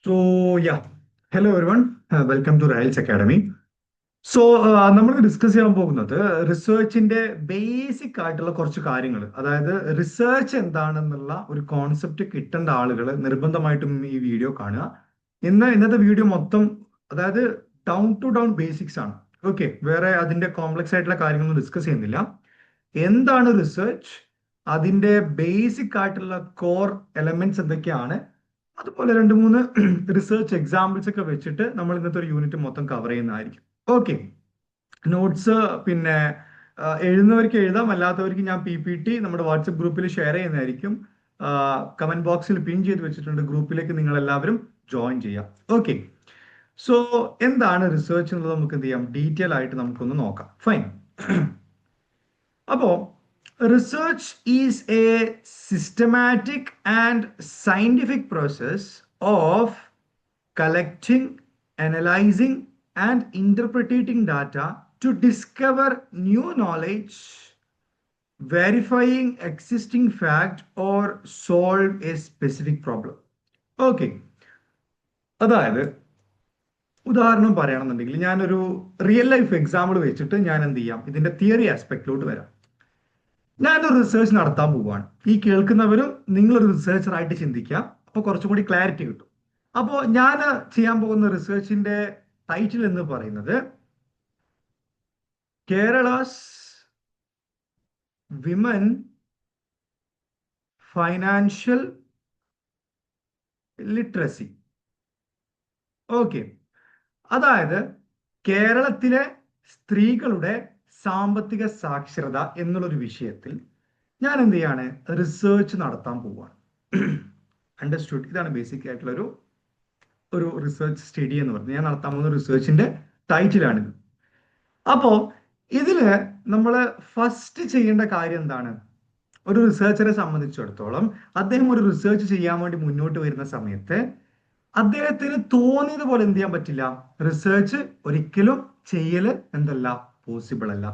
So yeah, hello everyone. Welcome to Rails Academy. So നമ്മൾ discuss ചെയ്യാൻ പോകുന്നത് റിസർച്ചിന്റെ basic ആയിട്ടുള്ള കുറച്ച് കാര്യങ്ങൾ, അതായത് റിസർച്ച് എന്താണെന്നുള്ള ഒരു കോൺസെപ്റ്റ് കിട്ടേണ്ട ആളുകൾ നിർബന്ധമായിട്ടും ഈ വീഡിയോ കാണുക. ഇന്നത്തെ വീഡിയോ മൊത്തം അതായത് ഡൗൺ ടു ഡൗൺ ബേസിക്സ് ആണ്. ഓക്കെ, വേറെ അതിന്റെ കോംപ്ലക്സ് ആയിട്ടുള്ള കാര്യങ്ങളൊന്നും ഡിസ്കസ് ചെയ്യുന്നില്ല. എന്താണ് റിസർച്ച്, അതിന്റെ ബേസിക് ആയിട്ടുള്ള കോർ എലമെന്റ്സ് എന്തൊക്കെയാണ്, അതുപോലെ രണ്ട് മൂന്ന് റിസർച്ച് എക്സാമ്പിൾസ് ഒക്കെ വെച്ചിട്ട് നമ്മൾ ഇന്നത്തെ ഒരു യൂണിറ്റ് മൊത്തം കവർ ചെയ്യുന്നതായിരിക്കും. ഓക്കെ, നോട്ട്സ് പിന്നെ എഴുതുന്നവർക്ക് എഴുതാം, അല്ലാത്തവർക്ക് ഞാൻ PPT നമ്മുടെ വാട്സപ്പ് ഗ്രൂപ്പിൽ ഷെയർ ചെയ്യുന്നതായിരിക്കും. കമന്റ് ബോക്സിൽ പിൻ ചെയ്ത് വെച്ചിട്ടുണ്ട്, ഗ്രൂപ്പിലേക്ക് നിങ്ങൾ എല്ലാവരും ജോയിൻ ചെയ്യാം. ഓക്കെ, സോ എന്താണ് റിസർച്ച് എന്നുള്ളത് നമുക്ക് എന്ത് ചെയ്യാം, ഡീറ്റെയിൽ ആയിട്ട് നമുക്കൊന്ന് നോക്കാം. ഫൈൻ. അപ്പോ research is A systematic and scientific process of collecting, analyzing, and interpreting data to discover new knowledge, verifying existing fact, or solve a specific problem. Okay. അതായത് ഉദാഹരണം പറയുകയാണെന്നുണ്ടെങ്കിൽ ഞാനൊരു റിയൽ ലൈഫ് എക്സാമ്പിൾ വെച്ചിട്ട് ഞാൻ എന്ത് ചെയ്യാം, ഇതിന്റെ തിയറി ആസ്പെക്റ്റിലോട്ട് വരാം. ഞാനൊരു റിസർച്ച് നടത്താൻ പോവുകയാണ്. ഈ കേൾക്കുന്നവരും നിങ്ങളൊരു റിസർച്ചർ ആയിട്ട് ചിന്തിക്കാം, അപ്പൊ കുറച്ചും കൂടി ക്ലാരിറ്റി കിട്ടും. അപ്പോൾ ഞാൻ ചെയ്യാൻ പോകുന്ന റിസർച്ചിന്റെ ടൈറ്റിൽ എന്ന് പറയുന്നത് Kerala's women financial literacy. Okay, അതായത് കേരളത്തിലെ സ്ത്രീകളുടെ സാമ്പത്തിക സാക്ഷരത എന്നുള്ളൊരു വിഷയത്തിൽ ഞാൻ എന്ത് ചെയ്യാണ്, റിസർച്ച് നടത്താൻ പോവുകയാണ്. അണ്ടർസ്റ്റുഡ്? ഇതാണ് ബേസിക് ആയിട്ടുള്ള ഒരു റിസർച്ച് സ്റ്റഡി എന്ന് പറയുന്നത്. ഞാൻ നടത്താൻ പോകുന്ന റിസർച്ചിന്റെ ടൈറ്റിലാണിത്. അപ്പോ ഇതില് നമ്മൾ ഫസ്റ്റ് ചെയ്യേണ്ട കാര്യം എന്താണ്? ഒരു റിസർച്ചറെ സംബന്ധിച്ചിടത്തോളം അദ്ദേഹം ഒരു റിസർച്ച് ചെയ്യാൻ വേണ്ടി മുന്നോട്ട് വരുന്ന സമയത്ത് അദ്ദേഹത്തിന് തോന്നിയതുപോലെ എന്ത് ചെയ്യാൻ പറ്റില്ല. റിസർച്ച് ഒരിക്കലും ചെയ്യല് എന്തല്ല, പോസിബിൾ അല്ല.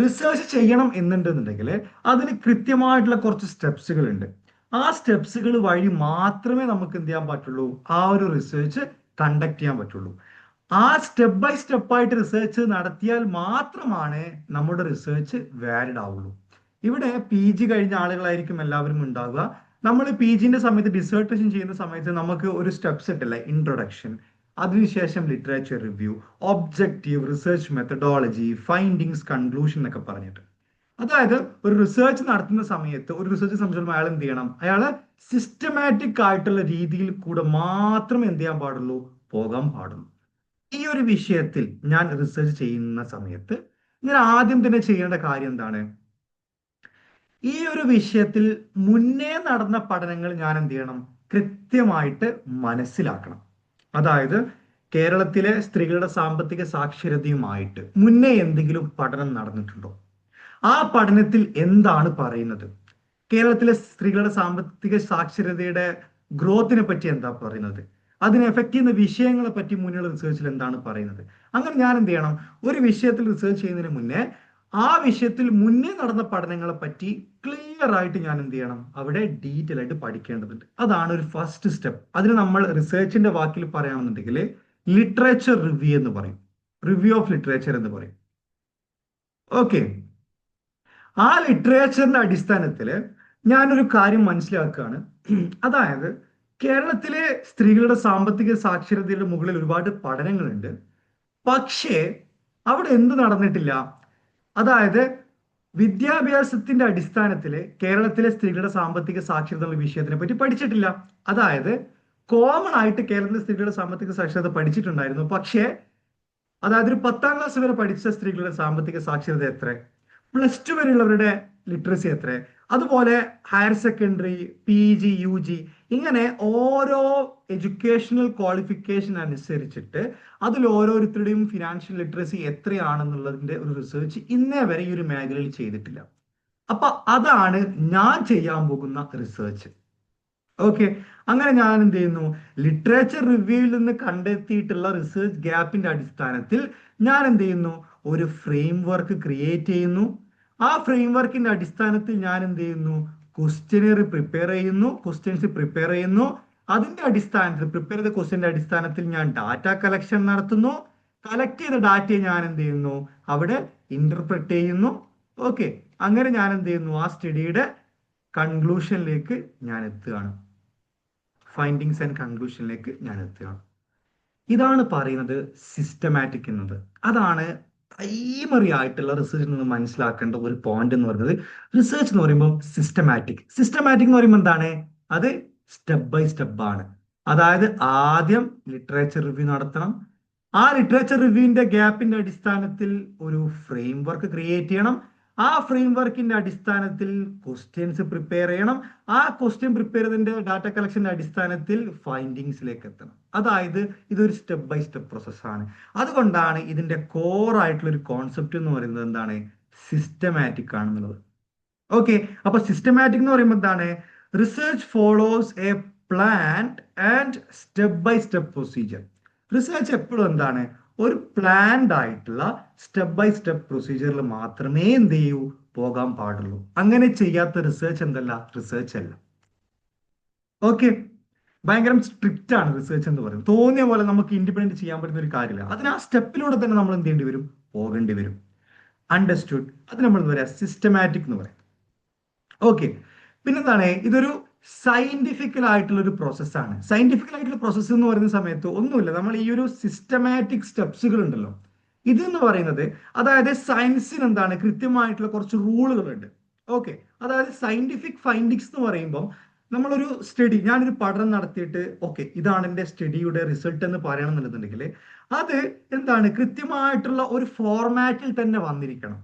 റിസർച്ച് ചെയ്യണം എന്നുണ്ടെന്നുണ്ടെങ്കിൽ അതിന് കൃത്യമായിട്ടുള്ള കുറച്ച് സ്റ്റെപ്സുകൾ ഉണ്ട്. ആ സ്റ്റെപ്സുകൾ വഴി മാത്രമേ നമുക്ക് എന്ത് ചെയ്യാൻ പറ്റുള്ളൂ, ആ ഒരു റിസർച്ച് കണ്ടക്ട് ചെയ്യാൻ പറ്റുള്ളൂ. ആ സ്റ്റെപ്പ് ബൈ സ്റ്റെപ്പ് ആയിട്ട് റിസർച്ച് നടത്തിയാൽ മാത്രമാണ് നമ്മുടെ റിസർച്ച് വാലിഡ് ആവുള്ളൂ. ഇവിടെ PG കഴിഞ്ഞ ആളുകളായിരിക്കും എല്ലാവരും ഉണ്ടാവുക. നമ്മൾ PGന്റെ സമയത്ത് ഡിസേർട്ടേഷൻ ചെയ്യുന്ന സമയത്ത് നമുക്ക് ഒരു സ്റ്റെപ്സ് ഉണ്ടല്ലേ, ഇൻട്രൊഡക്ഷൻ, അതിനുശേഷം literature review, objective, research methodology, findings, conclusion എന്നൊക്കെ പറഞ്ഞിട്ട്. അതായത് ഒരു റിസർച്ച് നടത്തുന്ന സമയത്ത് ഒരു റിസർച്ച് സംബന്ധിച്ചിടത്തോളം അയാൾ എന്ത് ചെയ്യണം, അയാള് സിസ്റ്റമാറ്റിക് ആയിട്ടുള്ള രീതിയിൽ കൂടെ മാത്രമേ എന്ത് ചെയ്യാൻ പാടുള്ളൂ, പോകാൻ പാടുള്ളൂ. ഈ ഒരു വിഷയത്തിൽ ഞാൻ റിസർച്ച് ചെയ്യുന്ന സമയത്ത് ഞാൻ ആദ്യം തന്നെ ചെയ്യേണ്ട കാര്യം എന്താണ്, ഈ ഒരു വിഷയത്തിൽ മുന്നേ നടന്ന പഠനങ്ങൾ ഞാൻ എന്ത് ചെയ്യണം, കൃത്യമായിട്ട് മനസ്സിലാക്കണം. അതായത് കേരളത്തിലെ സ്ത്രീകളുടെ സാമ്പത്തിക സാക്ഷരതയുമായിട്ട് മുന്നേ എന്തെങ്കിലും പഠനം നടന്നിട്ടുണ്ടോ, ആ പഠനത്തിൽ എന്താണ് പറയുന്നത്, കേരളത്തിലെ സ്ത്രീകളുടെ സാമ്പത്തിക സാക്ഷരതയുടെ ഗ്രോത്തിനെ പറ്റി എന്താ പറയുന്നത്, അതിനെ എഫക്ട് ചെയ്യുന്ന വിഷയങ്ങളെ പറ്റി മുന്നുള്ള റിസർച്ചിൽ എന്താണ് പറയുന്നത്. അങ്ങനെ ഞാൻ എന്ത് ചെയ്യണം, ഒരു വിഷയത്തിൽ റിസർച്ച് ചെയ്യുന്നതിന് മുന്നേ ആ വിഷയത്തിൽ മുന്നേ നടന്ന പഠനങ്ങളെ പറ്റി ക്ലിയർ ആയിട്ട് ഞാൻ എന്ത് ചെയ്യണം, അവിടെ ഡീറ്റെയിൽ ആയിട്ട് പഠിക്കേണ്ടതുണ്ട്. അതാണ് ഒരു ഫസ്റ്റ് സ്റ്റെപ്പ്. അതിന് നമ്മൾ റിസർച്ചിന്റെ വാക്കിൽ പറയുകയാണെന്നുണ്ടെങ്കിൽ ലിറ്ററേച്ചർ റിവ്യൂ എന്ന് പറയും, റിവ്യൂ ഓഫ് ലിറ്ററേച്ചർ എന്ന് പറയും. ഓക്കെ, ആ ലിറ്ററേച്ചറിന്റെ അടിസ്ഥാനത്തിൽ ഞാനൊരു കാര്യം മനസ്സിലാക്കുകയാണ്. അതായത് കേരളത്തിലെ സ്ത്രീകളുടെ സാമ്പത്തിക സാക്ഷരതയുടെ മുകളിൽ ഒരുപാട് പഠനങ്ങളുണ്ട്, പക്ഷേ അവിടെ എന്ത് നടന്നിട്ടില്ല, അതായത് വിദ്യാഭ്യാസത്തിന്റെ അടിസ്ഥാനത്തിൽ കേരളത്തിലെ സ്ത്രീകളുടെ സാമ്പത്തിക സാക്ഷരത എന്ന വിഷയത്തിനെ പറ്റി പഠിച്ചിട്ടില്ല. അതായത് കോമൺ ആയിട്ട് കേരളത്തിലെ സ്ത്രീകളുടെ സാമ്പത്തിക സാക്ഷരത പഠിച്ചിട്ടുണ്ടായിരുന്നു, പക്ഷേ അതായത് ഒരു 10ാം ക്ലാസ് വരെ പഠിച്ച സ്ത്രീകളുടെ സാമ്പത്തിക സാക്ഷരത എത്ര, +2 വരെയുള്ളവരുടെ ലിറ്ററസി എത്ര, അതുപോലെ ഹയർ സെക്കൻഡറി, PG, UG, ഇങ്ങനെ ഓരോ എഡ്യൂക്കേഷണൽ ക്വാളിഫിക്കേഷൻ അനുസരിച്ചിട്ട് അതിൽ ഓരോരുത്തരുടെയും ഫിനാൻഷ്യൽ ലിറ്ററസി എത്രയാണെന്നുള്ളതിന്റെ ഒരു റിസർച്ച് ഇന്നേ വരെ ഈ ഒരു മേഖലയിൽ ചെയ്തിട്ടില്ല. അപ്പൊ അതാണ് ഞാൻ ചെയ്യാൻ പോകുന്ന റിസർച്ച്. ഓക്കെ, അങ്ങനെ ഞാൻ എന്ത് ചെയ്യുന്നു, ലിറ്ററേച്ചർ റിവ്യൂവിൽ നിന്ന് കണ്ടെത്തിയിട്ടുള്ള റിസർച്ച് ഗ്യാപ്പിന്റെ അടിസ്ഥാനത്തിൽ ഞാൻ എന്ത് ചെയ്യുന്നു, ഒരു ഫ്രെയിം വർക്ക് ക്രിയേറ്റ് ചെയ്യുന്നു. ആ ഫ്രെയിം വർക്കിന്റെ അടിസ്ഥാനത്തിൽ ഞാൻ എന്ത് ചെയ്യുന്നു, ക്വസ്റ്റ്യൻസ് പ്രിപ്പയർ ചെയ്യുന്നു. അതിന്റെ അടിസ്ഥാനത്തിൽ പ്രിപ്പയർ ചെയ്ത ക്വസ്റ്റ്യന്റെ അടിസ്ഥാനത്തിൽ ഞാൻ ഡാറ്റ കളക്ഷൻ നടത്തുന്നു. കളക്ട് ചെയ്ത ഡാറ്റയെ ഞാൻ എന്ത് ചെയ്യുന്നു, അവിടെ ഇന്റർപ്രറ്റ് ചെയ്യുന്നു. ഓക്കെ, അങ്ങനെ ഞാൻ എന്ത് ചെയ്യുന്നു, ആ സ്റ്റഡിയുടെ കൺക്ലൂഷനിലേക്ക് ഞാൻ എത്തുകയാണ്. ഫൈൻഡിങ്സ് ആൻഡ് കൺക്ലൂഷനിലേക്ക് ഞാൻ എത്തുകയാണ്. ഇതാണ് പറയുന്നത് സിസ്റ്റമാറ്റിക് എന്നത്. അതാണ് പ്രൈമറി ആയിട്ടുള്ള റിസർച്ച് നിന്ന് മനസ്സിലാക്കേണ്ട ഒരു പോയിന്റ് എന്ന് പറയുന്നത്. റിസർച്ച് എന്ന് പറയുമ്പോൾ സിസ്റ്റമാറ്റിക് എന്ന് പറയുമ്പോൾ എന്താണ്, അത് സ്റ്റെപ്പ് ബൈ സ്റ്റെപ്പ് ആണ്. അതായത് ആദ്യം ലിറ്ററേച്ചർ റിവ്യൂ നടത്തണം. ആ ലിറ്ററേച്ചർ റിവ്യൂവിന്റെ ഗ്യാപ്പിന്റെ അടിസ്ഥാനത്തിൽ ഒരു ഫ്രെയിം വർക്ക് ക്രിയേറ്റ് ചെയ്യണം. ആ ഫ്രെയിം വർക്കിന്റെ അടിസ്ഥാനത്തിൽ ക്വസ്റ്റ്യൻസ് പ്രിപ്പയർ ചെയ്യണം. ആ ക്വസ്റ്റ്യൻ പ്രിപ്പയർ ചെയ്തതിന്റെ ഡാറ്റ കളക്ഷന്റെ അടിസ്ഥാനത്തിൽ ഫൈൻഡിങ്സിലേക്ക് എത്തണം. അതായത് ഇതൊരു സ്റ്റെപ്പ് ബൈ സ്റ്റെപ്പ് പ്രോസസ്സാണ്. അതുകൊണ്ടാണ് ഇതിന്റെ കോർ ആയിട്ടുള്ള ഒരു കോൺസെപ്റ്റ് എന്ന് പറയുന്നത് എന്താണ്, സിസ്റ്റമാറ്റിക് ആണെന്നുള്ളത്. ഓക്കെ, അപ്പൊ സിസ്റ്റമാറ്റിക് എന്ന് പറയുമ്പോൾ എന്താണ്, research follows a planned and step by step procedure. Research എപ്പോഴും എന്താണ്, ഒരു പ്ലാൻഡ് ആയിട്ടുള്ള സ്റ്റെപ്പ് ബൈ സ്റ്റെപ്പ് പ്രൊസീജിയറിൽ മാത്രമേ എന്ത് ചെയ്യൂ, പോകാൻ പാടുള്ളൂ. അങ്ങനെ ചെയ്യാത്ത റിസർച്ച് എന്തല്ല, റിസർച്ച് അല്ല. ഓക്കെ, ഭയങ്കര സ്ട്രിക്റ്റ് ആണ് റിസർച്ച് എന്ന് പറയുന്നത്. തോന്നിയ പോലെ നമുക്ക് ഇൻഡിപെൻഡന്റ് ചെയ്യാൻ പറ്റുന്ന ഒരു കാര്യമില്ല. അതിന് ആ സ്റ്റെപ്പിലൂടെ തന്നെ നമ്മൾ എന്ത് ചെയ്യേണ്ടി വരും, പോകേണ്ടി വരും. അണ്ടർസ്റ്റുഡ്? അത് നമ്മൾ എന്താ പറയാ, സിസ്റ്റമാറ്റിക് എന്ന് പറയാം. ഓക്കെ, പിന്നെന്താണ്, ഇതൊരു സയന്റിഫിക്കൽ ആയിട്ടുള്ള ഒരു പ്രോസസ്സാണ്. സയന്റിഫിക്കൽ ആയിട്ടുള്ള പ്രോസസ്സ് എന്ന് പറയുന്ന സമയത്ത് ഒന്നുമില്ല, നമ്മൾ ഈ ഒരു സിസ്റ്റമാറ്റിക് സ്റ്റെപ്സുകൾ ഉണ്ടല്ലോ, ഇതെന്ന് പറയുന്നത്, അതായത് സയൻസിന് എന്താണ്, കൃത്യമായിട്ടുള്ള കുറച്ച് റൂളുകളുണ്ട്. ഓക്കെ, അതായത് സയന്റിഫിക് ഫൈൻഡിങ്സ് എന്ന് പറയുമ്പോൾ നമ്മളൊരു സ്റ്റഡി, ഞാനൊരു പഠനം നടത്തിയിട്ട് ഓക്കെ ഇതാണ് എൻ്റെ സ്റ്റഡിയുടെ റിസൾട്ട് എന്ന് പറയണമെന്നുണ്ടെന്നുണ്ടെങ്കിൽ അത് എന്താണ്, കൃത്യമായിട്ടുള്ള ഒരു ഫോർമാറ്റിൽ തന്നെ വന്നിരിക്കണം.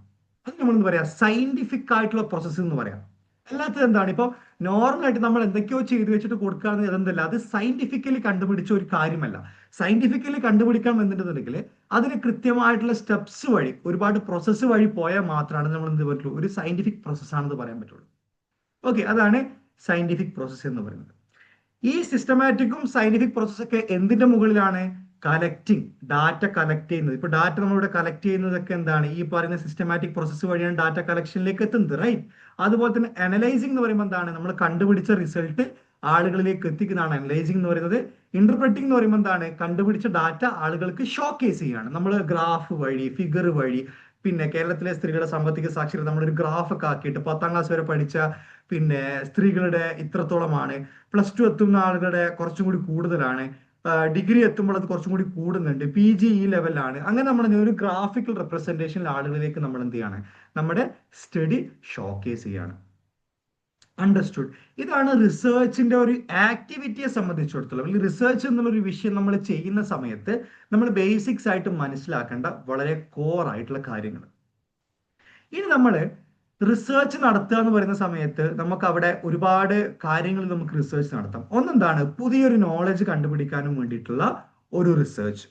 അത് നമ്മൾ എന്താ പറയാ, സയന്റിഫിക് ആയിട്ടുള്ള പ്രോസസ്സ് എന്ന് പറയാം. അല്ലാത്തത് എന്താണ്, ഇപ്പൊ നോർമൽ ആയിട്ട് നമ്മൾ എന്തൊക്കെയോ ചെയ്തു വെച്ചിട്ട് കൊടുക്കാന്ന് അതെന്തല്ല, അത് സയന്റിഫിക്കലി കണ്ടുപിടിച്ച ഒരു കാര്യമല്ല. സയന്റിഫിക്കലി കണ്ടുപിടിക്കണം എന്നുണ്ടെന്നുണ്ടെങ്കിൽ അതിന് കൃത്യമായിട്ടുള്ള സ്റ്റെപ്സ് വഴി, ഒരുപാട് പ്രോസസ്സ് വഴി പോയാൽ മാത്രമാണ് നമ്മൾ എന്ത് പറ്റുള്ളൂ, ഒരു സയന്റിഫിക് പ്രോസസ് ആണെന്ന് പറയാൻ പറ്റുള്ളൂ. ഓക്കെ, അതാണ് സയന്റിഫിക് പ്രോസസ്സ് എന്ന് പറയുന്നത്. ഈ സിസ്റ്റമാറ്റിക്കും സയന്റിഫിക് പ്രോസസ്സൊക്കെ എന്തിന്റെ മുകളിലാണ്, കളക്ടിങ്, ഡാറ്റ കളക്ട് ചെയ്യുന്നത്. ഇപ്പൊ ഡാറ്റ നമ്മളിവിടെ കളക്ട് ചെയ്യുന്നതൊക്കെ എന്താണ്, ഈ പറയുന്ന സിസ്റ്റമാറ്റിക് പ്രോസസ്സ് വഴിയാണ് ഡാറ്റ കളക്ഷനിലേക്ക് എത്തുന്നത്, റൈറ്റ്? അതുപോലെ തന്നെ അനലൈസിംഗ് എന്ന് പറയുമ്പോൾ എന്താണ്, നമ്മൾ കണ്ടുപിടിച്ച റിസൾട്ട് ആളുകളിലേക്ക് എത്തിക്കുന്നതാണ് അനലൈസിംഗ് എന്ന് പറയുന്നത്. ഇന്റർപ്രറ്റിംഗ് എന്ന് പറയുമ്പോൾ എന്താണ്, കണ്ടുപിടിച്ച ഡാറ്റ ആളുകൾക്ക് ഷോക്കേസ് ചെയ്യാണ്. നമ്മൾ ഗ്രാഫ് വഴി, ഫിഗർ വഴി, പിന്നെ കേരളത്തിലെ സ്ത്രീകളുടെ സാമ്പത്തിക സാക്ഷരത നമ്മളൊരു ഗ്രാഫ് ഒക്കെ ആക്കിയിട്ട് 10ാം ക്ലാസ് വരെ പഠിച്ച പിന്നെ സ്ത്രീകളുടെ ഇത്രത്തോളമാണ്, +2 എത്തുന്ന ആളുകളുടെ കുറച്ചും കൂടി കൂടുതലാണ്, ഡിഗ്രി എത്തുമ്പോൾ അത് കുറച്ചും കൂടി കൂടുന്നുണ്ട്, PG ഈ ലെവലാണ്. അങ്ങനെ നമ്മൾ ഒരു ഗ്രാഫിക്കൽ റെപ്രസെന്റേഷനിൽ ആളുകളിലേക്ക് നമ്മൾ എന്ത് ചെയ്യാണ്, നമ്മുടെ സ്റ്റഡി ഷോക്കേസ് ചെയ്യാണ്. അണ്ടർസ്റ്റുഡ്? ഇതാണ് റിസർച്ചിന്റെ ഒരു ആക്ടിവിറ്റിയെ സംബന്ധിച്ചിടത്തോളം. ഈ റിസർച്ച് എന്നുള്ള ഒരു വിഷയം നമ്മൾ ചെയ്യുന്ന സമയത്ത് നമ്മൾ ബേസിക്സ് ആയിട്ട് മനസ്സിലാക്കേണ്ട വളരെ കോർ ആയിട്ടുള്ള കാര്യങ്ങൾ. ഇനി നമ്മൾ റിസർച്ച് നടത്തുക എന്ന് പറയുന്ന സമയത്ത് നമുക്ക് അവിടെ ഒരുപാട് കാര്യങ്ങൾ നമുക്ക് റിസർച്ച് നടത്താം. ഒന്നെന്താണ്, പുതിയൊരു നോളജ് കണ്ടുപിടിക്കാനും വേണ്ടിയിട്ടുള്ള ഒരു റിസർച്ച്,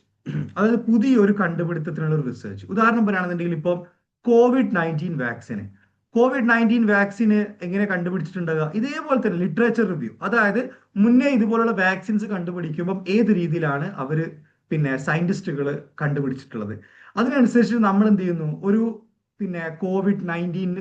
അതായത് പുതിയൊരു കണ്ടുപിടുത്തത്തിനുള്ള ഒരു റിസർച്ച്. ഉദാഹരണം പറയുകയാണെന്നുണ്ടെങ്കിൽ ഇപ്പം കോവിഡ്-19 വാക്സിന് എങ്ങനെ കണ്ടുപിടിച്ചിട്ടുണ്ടാകുക, ഇതേപോലെ തന്നെ ലിറ്ററേച്ചർ റിവ്യൂ, അതായത് മുന്നേ ഇതുപോലുള്ള വാക്സിൻസ് കണ്ടുപിടിക്കുമ്പോൾ ഏത് രീതിയിലാണ് അവര് പിന്നെ സയന്റിസ്റ്റുകൾ കണ്ടുപിടിച്ചിട്ടുള്ളത്, അതിനനുസരിച്ച് നമ്മൾ എന്ത് ചെയ്യുന്നു, ഒരു പിന്നെ കോവിഡ്-19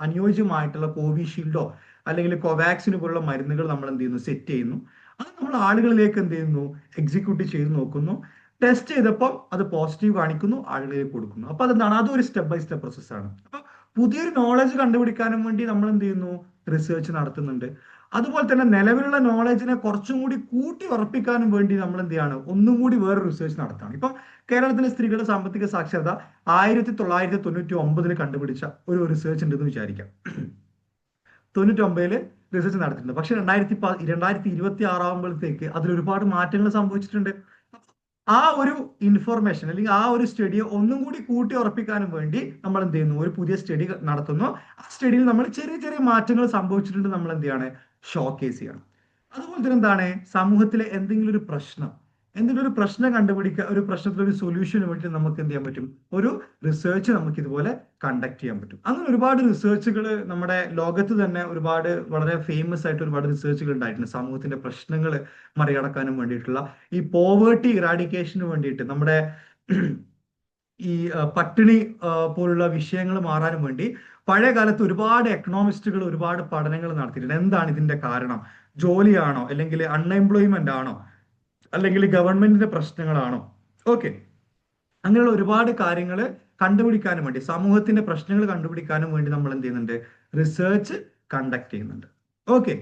അനുയോജ്യമായിട്ടുള്ള കോവിഷീൽഡോ അല്ലെങ്കിൽ കോവാക്സിന് പോലുള്ള മരുന്നുകൾ നമ്മൾ എന്ത് ചെയ്യുന്നു, സെറ്റ് ചെയ്യുന്നു. അത് നമ്മൾ ആളുകളിലേക്ക് എന്ത് ചെയ്യുന്നു, എക്സിക്യൂട്ട് ചെയ്ത് നോക്കുന്നു. ടെസ്റ്റ് ചെയ്തപ്പോൾ അത് പോസിറ്റീവ് കാണിക്കുന്നു, ആളുകളിലേക്ക് കൊടുക്കുന്നു. അപ്പൊ അതെന്താണ്, അതൊരു സ്റ്റെപ്പ് ബൈ സ്റ്റെപ്പ് പ്രോസസ്സാണ്. അപ്പൊ പുതിയൊരു നോളജ് കണ്ടുപിടിക്കാനും വേണ്ടി നമ്മൾ എന്ത് ചെയ്യുന്നു, റിസർച്ച് നടത്തുന്നുണ്ട്. അതുപോലെ തന്നെ നിലവിലുള്ള നോളജിനെ കുറച്ചും കൂടി കൂട്ടി ഉറപ്പിക്കാനും വേണ്ടി നമ്മൾ എന്ത് ചെയ്യാണ്, ഒന്നും കൂടി വേറെ റിസർച്ച് നടത്താണ്. ഇപ്പൊ കേരളത്തിലെ സ്ത്രീകളുടെ സാമ്പത്തിക സാക്ഷരത 1999 കണ്ടുപിടിച്ച ഒരു റിസർച്ച് ഉണ്ടെന്ന് വിചാരിക്കാം. 99 റിസർച്ച് നടത്തിയിട്ടുണ്ട്. പക്ഷെ 2026 ആകുമ്പോഴത്തേക്ക് അതിൽ ഒരുപാട് മാറ്റങ്ങൾ സംഭവിച്ചിട്ടുണ്ട്. ആ ഒരു ഇൻഫർമേഷൻ അല്ലെങ്കിൽ ആ ഒരു സ്റ്റഡിയെ ഒന്നും കൂടി കൂട്ടി ഉറപ്പിക്കാനും വേണ്ടി നമ്മൾ എന്ത് ചെയ്യുന്നു, ഒരു പുതിയ സ്റ്റഡി നടത്തുന്നു. ആ സ്റ്റഡിയിൽ നമ്മൾ ചെറിയ ചെറിയ മാറ്റങ്ങൾ സംഭവിച്ചിട്ടുണ്ട്, നമ്മൾ എന്ത് ചെയ്യാണ്, ഷോക്കേസ് ചെയ്യണം. അതുപോലെ തന്നെ എന്താണ്, സമൂഹത്തിലെ എന്തെങ്കിലും ഒരു പ്രശ്നം കണ്ടുപിടിക്കുക, ഒരു പ്രശ്നത്തിന് ഒരു സൊല്യൂഷന് വേണ്ടി നമുക്ക് എന്ത് ചെയ്യാൻ പറ്റും, ഒരു റിസർച്ച് നമുക്ക് ഇതുപോലെ കണ്ടക്ട് ചെയ്യാൻ പറ്റും. അങ്ങനെ ഒരുപാട് റിസർച്ചുകൾ നമ്മുടെ ലോകത്ത് തന്നെ ഒരുപാട് വളരെ ഫേമസ് ആയിട്ട് ഒരുപാട് റിസർച്ചുകൾ ഉണ്ടായിട്ടുണ്ട്. സമൂഹത്തിന്റെ പ്രശ്നങ്ങൾ മറികടക്കാനും വേണ്ടിയിട്ടുള്ള, ഈ പോവേർട്ടി ഇറാഡിക്കേഷന് വേണ്ടിയിട്ട്, നമ്മുടെ ഈ പട്ടിണി പോലുള്ള വിഷയങ്ങൾ മാറാനും വേണ്ടി പഴയ കാലത്ത് ഒരുപാട് എക്കണോമിസ്റ്റുകൾ ഒരുപാട് പഠനങ്ങൾ നടത്തിയിട്ടുണ്ട്. എന്താണ് ഇതിന്റെ കാരണം, ജോലിയാണോ, അല്ലെങ്കിൽ അൺഎംപ്ലോയ്മെന്റ് ആണോ, അല്ലെങ്കിൽ ഗവൺമെന്റിന്റെ പ്രശ്നങ്ങളാണോ? ഓക്കെ, അങ്ങനെയുള്ള ഒരുപാട് കാര്യങ്ങൾ കണ്ടുപിടിക്കാനും വേണ്ടി, സമൂഹത്തിന്റെ പ്രശ്നങ്ങൾ കണ്ടുപിടിക്കാനും വേണ്ടി നമ്മൾ എന്ത് ചെയ്യുന്നുണ്ട്? റിസർച്ച് കണ്ടക്ട് ചെയ്യുന്നുണ്ട്. ഓക്കെ,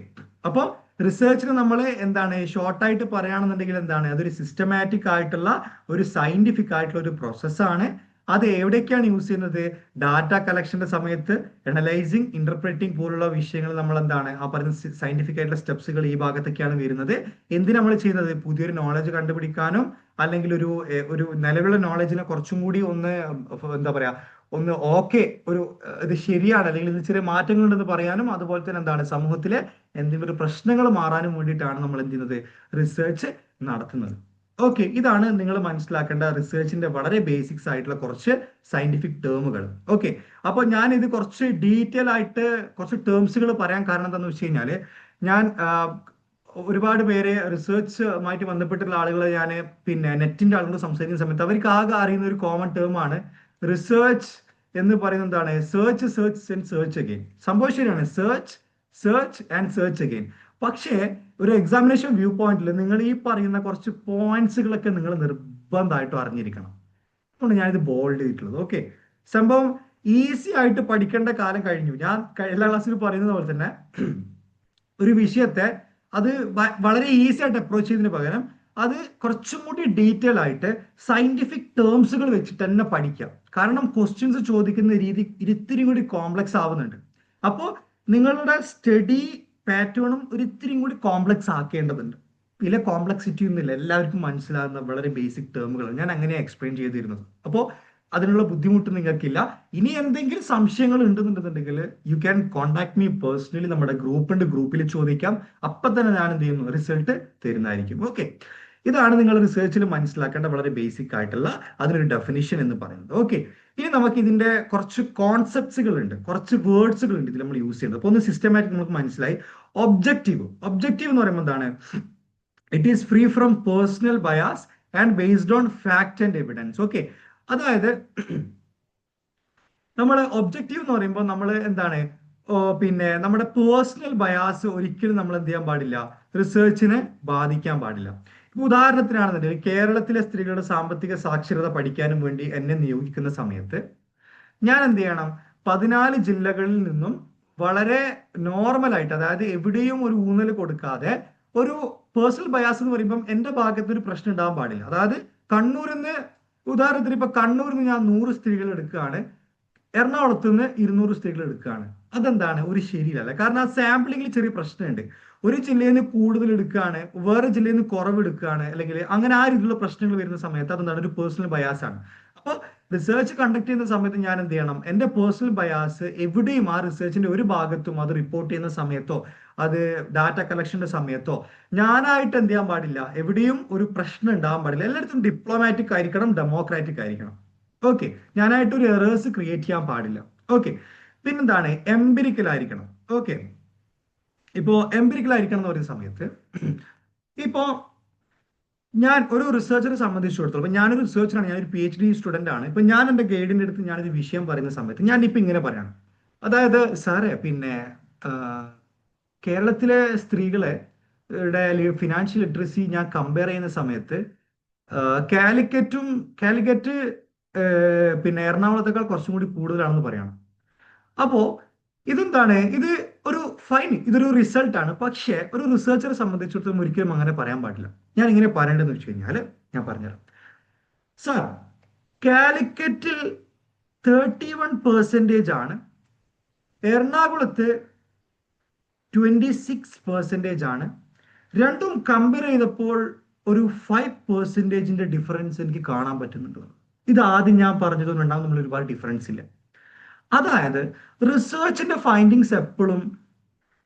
അപ്പോൾ റിസർച്ചിന് നമ്മൾ എന്താണ് ഷോർട്ടായിട്ട് പറയുകയാണെന്നുണ്ടെങ്കിൽ എന്താണ്, അതൊരു സിസ്റ്റമാറ്റിക് ആയിട്ടുള്ള ഒരു സയന്റിഫിക് ആയിട്ടുള്ള ഒരു പ്രോസസ്സാണ്. അത് എവിടേക്കാണ് യൂസ് ചെയ്യുന്നത്? ഡാറ്റ കളക്ഷന്റെ സമയത്ത് അനലൈസിങ്, ഇന്റർപ്രറ്റിംഗ് പോലുള്ള വിഷയങ്ങൾ നമ്മൾ എന്താണ് ആ പറയുന്ന സയന്റിഫിക് ആയിട്ടുള്ള സ്റ്റെപ്സുകൾ ഈ ഭാഗത്തൊക്കെയാണ് വരുന്നത്. എന്തിനാ നമ്മൾ ചെയ്യുന്നത്? പുതിയൊരു നോളജ് കണ്ടുപിടിക്കാനും, അല്ലെങ്കിൽ ഒരു നിലവിലുള്ള നോളജിനെ കുറച്ചും കൂടി ഒന്ന് എന്താ പറയാ, ഒന്ന് ഓക്കെ, ഇത് ശരിയാണ്, അല്ലെങ്കിൽ ഇത് ചെറിയ മാറ്റങ്ങൾ ഉണ്ടെന്ന് പറയാനും, അതുപോലെ തന്നെ എന്താണ് സമൂഹത്തിലെ എന്തെങ്കിലും ഒരു പ്രശ്നങ്ങൾ മാറാനും വേണ്ടിയിട്ടാണ് നമ്മൾ എന്ത് ചെയ്യുന്നത്? റിസർച്ച് നടത്തുന്നത്. ഓക്കെ, ഇതാണ് നിങ്ങൾ മനസ്സിലാക്കേണ്ട റിസർച്ചിന്റെ വളരെ ബേസിക്സ് ആയിട്ടുള്ള കുറച്ച് സയന്റിഫിക് ടേമുകൾ. ഓക്കെ, അപ്പോൾ ഞാൻ ഇത് കുറച്ച് ഡീറ്റെയിൽ ആയിട്ട് കുറച്ച് ടേംസുകൾ പറയാൻ കാരണം എന്താണെന്ന് വെച്ച് കഴിഞ്ഞാൽ, ഞാൻ ഒരുപാട് പേര് റിസർച്ചുമായിട്ട് ബന്ധപ്പെട്ടുള്ള ആളുകളെ ഞാൻ പിന്നെ നെറ്റിന്റെ ആളുകളോട് സംസാരിക്കുന്ന സമയത്ത് അവർക്ക് ആകെ അറിയുന്ന ഒരു കോമൺ ടേം ആണ് റിസർച്ച് എന്ന് പറയുന്നത്. എന്താണ്? Search, search and search again. സംഭവം ശരിയാണ്, search, search and search again. പക്ഷേ ഒരു എക്സാമിനേഷൻ വ്യൂ പോയിന്റിൽ നിങ്ങൾ ഈ പറയുന്ന കുറച്ച് പോയിന്റ്സുകളൊക്കെ നിങ്ങൾ നിർബന്ധമായിട്ടും അറിഞ്ഞിരിക്കണം. അതുകൊണ്ട് ഞാനിത് ബോൾഡ് ചെയ്തിട്ടുള്ളത്. ഓക്കെ, സംഭവം ഈസി ആയിട്ട് പഠിക്കേണ്ട കാലം കഴിഞ്ഞു. ഞാൻ എല്ലാ ക്ലാസ്സിൽ പറയുന്നത് പോലെ തന്നെ ഒരു വിഷയത്തെ അത് വളരെ ഈസി ആയിട്ട് അപ്രോച്ച് ചെയ്യുന്നതിന് പകരം അത് കുറച്ചും കൂടി ഡീറ്റെയിൽ ആയിട്ട് സയന്റിഫിക് ടേംസുകൾ വെച്ചിട്ട് തന്നെ പഠിക്കാം. കാരണം ക്വസ്റ്റ്യൻസ് ചോദിക്കുന്ന രീതി ഇത്തിരി കൂടി കോംപ്ലക്സ് ആവുന്നുണ്ട്. അപ്പോൾ നിങ്ങളുടെ സ്റ്റഡി പാറ്റേണും ഒരിത്തിരി കൂടി കോംപ്ലക്സ് ആക്കേണ്ടതുണ്ട്. ഇതിലെ കോംപ്ലക്സിറ്റി ഒന്നുമില്ല, എല്ലാവർക്കും മനസ്സിലാകുന്ന വളരെ ബേസിക് ടേമുകൾ ഞാൻ അങ്ങനെയാണ് എക്സ്പ്ലെയിൻ ചെയ്തിരുന്നത്. അപ്പോൾ അതിനുള്ള ബുദ്ധിമുട്ട് നിങ്ങൾക്കില്ല. ഇനി എന്തെങ്കിലും സംശയങ്ങൾ ഉണ്ടെന്നുണ്ടെന്നുണ്ടെങ്കിൽ you can contact me personally. നമ്മുടെ ഗ്രൂപ്പുണ്ട്, ഗ്രൂപ്പിൽ ചോദിക്കാം. അപ്പൊ തന്നെ ഞാൻ എന്ത് ചെയ്യുന്നു? റിസൾട്ട് തരുന്നതായിരിക്കും. ഓക്കെ, ഇതാണ് നിങ്ങൾ റിസർച്ചിൽ മനസ്സിലാക്കേണ്ട വളരെ ബേസിക് ആയിട്ടുള്ള അതിനൊരു ഡെഫിനിഷൻ എന്ന് പറയുന്നത്. ഓക്കെ, ഇനി നമുക്ക് ഇതിന്റെ കുറച്ച് കോൺസെപ്റ്റ്സുകൾ ഉണ്ട്, കുറച്ച് വേർഡ്സുകൾ ഉണ്ട് ഇതിൽ നമ്മൾ യൂസ് ചെയ്യുന്നത്. അപ്പൊ ഒന്ന് സിസ്റ്റമാറ്റിക് നമുക്ക് മനസ്സിലായി. ഒബ്ജക്റ്റീവ്. ഒബ്ജക്റ്റീവ് എന്ന് പറയുമ്പോൾ എന്താണ്? It is free from personal bias and based on fact and evidence. Okay, അതായത് നമ്മൾ ഒബ്ജക്റ്റീവ് എന്ന് പറയുമ്പോൾ നമ്മൾ എന്താണ്, പിന്നെ നമ്മുടെ പേഴ്സണൽ ബയാസ് ഒരിക്കലും നമ്മൾ എന്ത് ചെയ്യാൻ പാടില്ല? റിസർച്ചിനെ ബാധിക്കാൻ പാടില്ല. ഇപ്പൊ ഉദാഹരണത്തിനാണെന്നുണ്ടെങ്കിൽ കേരളത്തിലെ സ്ത്രീകളുടെ സാമ്പത്തിക സാക്ഷരത പഠിക്കാനും വേണ്ടി എന്നെ നിയോഗിക്കുന്ന സമയത്ത് ഞാൻ എന്ത് ചെയ്യണം? 14 ജില്ലകളിൽ നിന്നും വളരെ നോർമൽ ആയിട്ട്, അതായത് എവിടെയും ഒരു ഊന്നൽ കൊടുക്കാതെ, ഒരു പേഴ്സണൽ ബയാസ് എന്ന് പറയുമ്പോൾ എന്റെ ഭാഗത്ത് ഒരു പ്രശ്നം ഉണ്ടാകാൻ പാടില്ല. അതായത് കണ്ണൂരിൽ നിന്ന്, ഉദാഹരണത്തിന് ഇപ്പൊ കണ്ണൂരിൽ നിന്ന് ഞാൻ 100 സ്ത്രീകൾ എടുക്കുകയാണ്, എറണാകുളത്ത് നിന്ന് 200 സ്ത്രീകൾ എടുക്കുകയാണ്. അതെന്താണ്? ഒരു ശരിയല്ല. കാരണം ആ സാമ്പിളിങ്ങിൽ ചെറിയ പ്രശ്നമുണ്ട്. ഒരു ജില്ലയിൽ നിന്ന് കൂടുതൽ എടുക്കുകയാണ്, വേറെ ജില്ലയിൽ നിന്ന് കുറവ് എടുക്കുകയാണ്, അല്ലെങ്കിൽ അങ്ങനെ ആ രീതിയിലുള്ള പ്രശ്നങ്ങൾ വരുന്ന സമയത്ത് അതെന്താണ്? ഒരു പേഴ്സണൽ ബയാസ് ആണ്. അപ്പോൾ റിസർച്ച് കണ്ടക്ട് ചെയ്യുന്ന സമയത്ത് ഞാൻ എന്ത് ചെയ്യണം? എന്റെ പേഴ്സണൽ ബയാസ് എവിടെയും ആ റിസർച്ചിന്റെ ഒരു ഭാഗത്തും അത് റിപ്പോർട്ട് ചെയ്യുന്ന സമയത്തോ, അത് ഡാറ്റ കളക്ഷന്റെ സമയത്തോ ഞാനായിട്ട് എന്ത് ചെയ്യാൻ പാടില്ല? എവിടെയും ഒരു പ്രശ്നം ഉണ്ടാകാൻ പാടില്ല. എല്ലായിടത്തും ഡിപ്ലോമാറ്റിക് ആയിരിക്കണം, ഡെമോക്രാറ്റിക് ആയിരിക്കണം. ഓക്കെ, ഞാനായിട്ട് ഒരു എറേഴ്സ് ക്രിയേറ്റ് ചെയ്യാൻ പാടില്ല. ഓക്കെ, പിന്നെന്താണ്? എംപിരിക്കൽ ആയിരിക്കണം. ഓക്കെ, ഇപ്പോ എംപിരിക്കൽ ആയിരിക്കണം എന്ന് പറയുന്ന സമയത്ത് ഇപ്പോ ഞാൻ ഒരു റിസർച്ചറെ സംബന്ധിച്ചിടത്തോളം, ഇപ്പൊ ഞാനൊരു റിസർച്ചറാണ്, ഞാനൊരു PhD സ്റ്റുഡന്റ് ആണ്. ഇപ്പൊ ഞാൻ എന്റെ ഗൈഡിന്റെ അടുത്ത് ഞാനൊരു വിഷയം പറയുന്ന സമയത്ത് ഞാൻ ഇപ്പൊ ഇങ്ങനെ പറയണം. അതായത് സാറേ, പിന്നെ കേരളത്തിലെ സ്ത്രീകളെ ഫിനാൻഷ്യൽ ലിറ്ററസി ഞാൻ കമ്പയർ ചെയ്യുന്ന സമയത്ത് കാലിക്കറ്റ് പിന്നെ എറണാകുളത്തേക്കാൾ കുറച്ചും കൂടി കൂടുതലാണെന്ന് പറയണം. അപ്പോ ഇതെന്താണ്? ഇത് ഒരു ഫൈൻ, ഇതൊരു റിസൾട്ട് ആണ്. പക്ഷേ ഒരു റിസർച്ചറെ സംബന്ധിച്ചിടത്തോളം ഒരിക്കലും അങ്ങനെ പറയാൻ പാടില്ല. ഞാൻ ഇങ്ങനെ പറയേണ്ടതെന്ന് വെച്ച് കഴിഞ്ഞാൽ ഞാൻ പറഞ്ഞുതരാം. സാർ, കാലിക്കറ്റിൽ 31% ആണ്, എറണാകുളത്ത് 26% ആണ്. രണ്ടും കമ്പയർ ചെയ്തപ്പോൾ ഒരു 5% ഡിഫറൻസ് എനിക്ക് കാണാൻ പറ്റുന്നുണ്ട്. ഇത് ആദ്യം ഞാൻ പറഞ്ഞതുകൊണ്ട് ഉണ്ടാകും നമ്മൾ ഒരുപാട് ഡിഫറൻസ് ഇല്ല. അതായത് റിസർച്ചിന്റെ ഫൈൻഡിങ്സ് എപ്പോഴും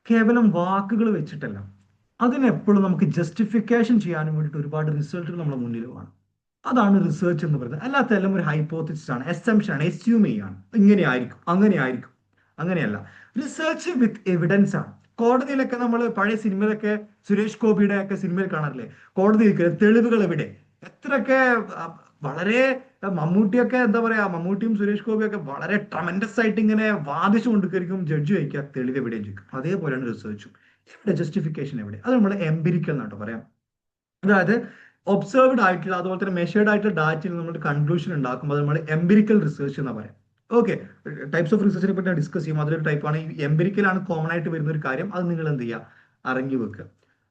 കേവലം വാക്കുകൾ വെച്ചിട്ടല്ല, അതിനെപ്പോഴും നമുക്ക് ജസ്റ്റിഫിക്കേഷൻ ചെയ്യാനും വേണ്ടിയിട്ട് ഒരുപാട് റിസൾട്ടുകൾ നമ്മുടെ മുന്നിൽ വേണം. അതാണ് റിസർച്ച് എന്ന് പറയുന്നത്. അല്ലാത്ത എല്ലാം ഒരു ഹൈപ്പോത്തിസിസ് ആണ്, എസംഷൻ ആണ്, എസ്യൂം ചെയ്യാണ്. ഇങ്ങനെ ആയിരിക്കും, അങ്ങനെ ആയിരിക്കും. അങ്ങനെയല്ല, റിസർച്ച് വിത്ത് എവിഡൻസ് ആണ്. കോടതിയിലൊക്കെ നമ്മൾ പഴയ സിനിമയിലൊക്കെ സുരേഷ് ഗോപിയുടെ ഒക്കെ സിനിമയിൽ കാണാറില്ലേ? കോടതി തെളിവുകൾ എവിടെ? എത്രയൊക്കെ വളരെ മമ്മൂട്ടിയൊക്കെ എന്താ പറയാ, മമ്മൂട്ടിയും സുരേഷ് ഗോപിയും ഒക്കെ വളരെ ട്രമൻഡസ് ആയിട്ട് ഇങ്ങനെ വാദിച്ചു കൊണ്ടിരിക്കും, ജഡ്ജി വയ്ക്കുക തെളിവ് എവിടെയും ചോദിക്കും. അതേപോലെയാണ് റിസർച്ചും. ഇവിടെ ജസ്റ്റിഫിക്കേഷൻ എവിടെ? അത് നമ്മൾ എംപിരിക്കൽ എന്നാട്ടോ പറയാം. അതായത് ഒബ്സർവ്ഡ് ആയിട്ടുള്ള അതുപോലെ തന്നെ മെഷേർഡ് ആയിട്ടുള്ള ഡാറ്റയിൽ നമ്മൾ കൺക്ലൂഷൻ ഉണ്ടാക്കുമ്പോൾ നമ്മൾ എംപിരിക്കൽ റിസർച്ച് എന്ന് പറയാം. ഓക്കെ, ടൈപ്സ് ഓഫ് റിസർച്ചിനെ പറ്റി ഡിസ്കസ് ചെയ്യും. അതിലൊരു ടൈപ്പാണ് ഈ എംപിരിക്കലാണ് കോമൺ ആയിട്ട് വരുന്ന ഒരു കാര്യം. അത് നിങ്ങൾ എന്ത് ചെയ്യുക, അറിഞ്ഞു വെക്കുക.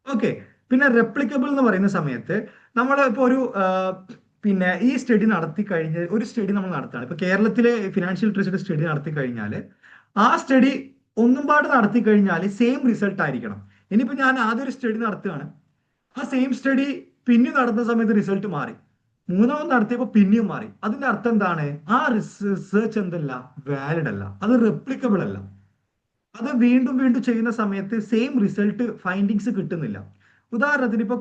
ഓക്കെ, പിന്നെ റെപ്ലിക്കബിൾ എന്ന് പറയുന്ന സമയത്ത് നമ്മൾ ഇപ്പോൾ ഒരു പിന്നെ ഈ സ്റ്റഡി നടത്തി കഴിഞ്ഞ് ഒരു സ്റ്റഡി നമ്മൾ നടത്തുകയാണ്. ഇപ്പൊ കേരളത്തിലെ ഫിനാൻഷ്യൽ ലിറ്ററസിയുടെ സ്റ്റഡി നടത്തി കഴിഞ്ഞാൽ ആ സ്റ്റഡി ഒന്നും പാട് നടത്തി കഴിഞ്ഞാൽ സെയിം റിസൾട്ട് ആയിരിക്കണം. ഇനിയിപ്പോ ഞാൻ ആദ്യം ഒരു സ്റ്റഡി നടത്തുകയാണ്, ആ സെയിം സ്റ്റഡി പിന്നെ നടത്തുന്ന സമയത്ത് റിസൾട്ട് മാറി, മൂന്നാമത് നടത്തിയപ്പോൾ പിന്നെയും മാറി. അതിന്റെ അർത്ഥം എന്താണ്? ആ റിസർച്ച് എന്തല്ല, വാലിഡ് അല്ല, അത് റെപ്ലിക്കബിൾ അല്ല. അത് വീണ്ടും വീണ്ടും ചെയ്യുന്ന സമയത്ത് സെയിം റിസൾട്ട് ഫൈൻഡിങ്സ് കിട്ടുന്നില്ല. ഉദാഹരണത്തിന് ഇപ്പൊ